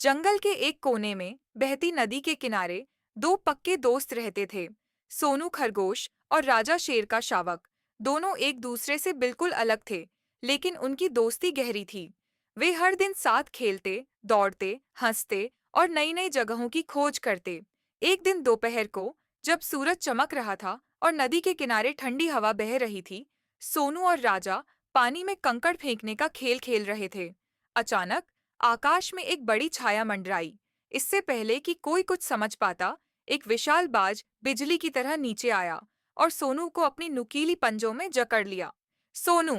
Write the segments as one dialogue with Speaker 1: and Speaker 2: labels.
Speaker 1: जंगल के एक कोने में बहती नदी के किनारे दो पक्के दोस्त रहते थे। सोनू खरगोश और राजा शेर का शावक। दोनों एक दूसरे से बिल्कुल अलग थे, लेकिन उनकी दोस्ती गहरी थी। वे हर दिन साथ खेलते, दौड़ते, हंसते और नई नई जगहों की खोज करते। एक दिन दोपहर को, जब सूरज चमक रहा था और नदी के किनारे ठंडी हवा बह रही थी, सोनू और राजा पानी में कंकड़ फेंकने का खेल खेल रहे थे। अचानक आकाश में एक बड़ी छाया मंडराई। इससे पहले कि कोई कुछ समझ पाता, एक विशाल बाज बिजली की तरह नीचे आया और सोनू को अपनी नुकीली पंजों में जकड़ लिया। सोनू!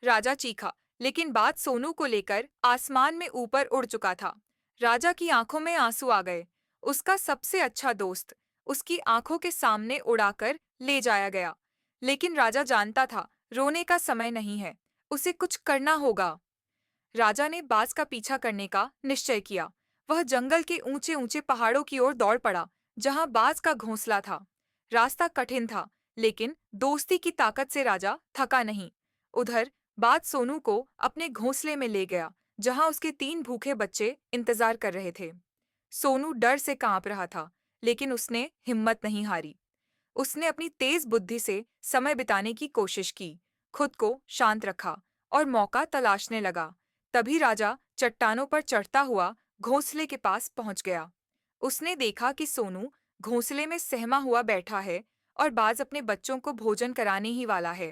Speaker 1: राजा चीखा, लेकिन बात सोनू को लेकर आसमान में ऊपर उड़ चुका था। राजा की आंखों में आंसू आ गए। उसका सबसे अच्छा दोस्त उसकी आंखों के सामने उड़ाकर ले जाया गया। लेकिन राजा जानता था, रोने का समय नहीं है, उसे कुछ करना होगा। राजा ने बाज का पीछा करने का निश्चय किया। वह जंगल के ऊंचे ऊंचे पहाड़ों की ओर दौड़ पड़ा, जहां बाज का घोंसला था। रास्ता कठिन था, लेकिन दोस्ती की ताकत से राजा थका नहीं। उधर बाज सोनू को अपने घोंसले में ले गया, जहां उसके 3 भूखे बच्चे इंतजार कर रहे थे। सोनू डर से कांप रहा था, लेकिन उसने हिम्मत नहीं हारी। उसने अपनी तेज बुद्धि से समय बिताने की कोशिश की, खुद को शांत रखा और मौका तलाशने लगा। तभी राजा चट्टानों पर चढ़ता हुआ घोंसले के पास पहुंच गया। उसने देखा कि सोनू घोंसले में सहमा हुआ बैठा है और बाज अपने बच्चों को भोजन कराने ही वाला है।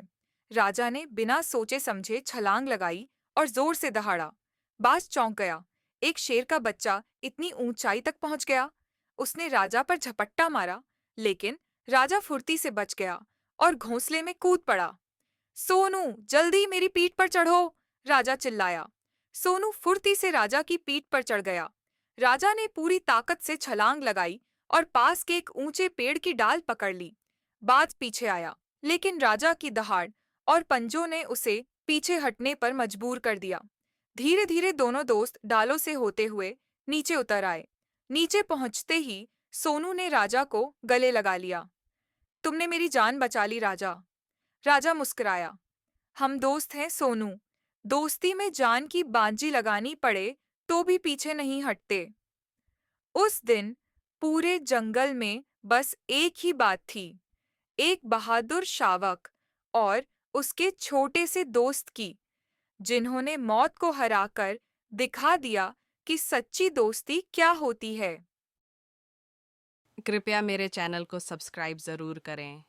Speaker 1: राजा ने बिना सोचे समझे छलांग लगाई और जोर से दहाड़ा। बाज चौंक गया। एक शेर का बच्चा इतनी ऊंचाई तक पहुंच गया। उसने राजा पर झपट्टा मारा, लेकिन राजा फुर्ती से बच गया और घोंसले में कूद पड़ा। सोनू, जल्दी मेरी पीठ पर चढ़ो! राजा चिल्लाया। सोनू फुर्ती से राजा की पीठ पर चढ़ गया। राजा ने पूरी ताकत से छलांग लगाई और पास के एक ऊंचे पेड़ की डाल पकड़ ली। बाज पीछे आया, लेकिन राजा की दहाड़ और पंजों ने उसे पीछे हटने पर मजबूर कर दिया। धीरे धीरे दोनों दोस्त डालों से होते हुए नीचे उतर आए। नीचे पहुंचते ही सोनू ने राजा को गले लगा लिया। तुमने मेरी जान बचा ली राजा। राजा मुस्कुराया। हम दोस्त हैं सोनू। दोस्ती में जान की बाजी लगानी पड़े तो भी पीछे नहीं हटते। उस दिन पूरे जंगल में बस एक ही बात थी, एक बहादुर शावक और उसके छोटे से दोस्त की, जिन्होंने मौत को हराकर दिखा दिया कि सच्ची दोस्ती क्या होती है।
Speaker 2: कृपया मेरे चैनल को सब्सक्राइब ज़रूर करें।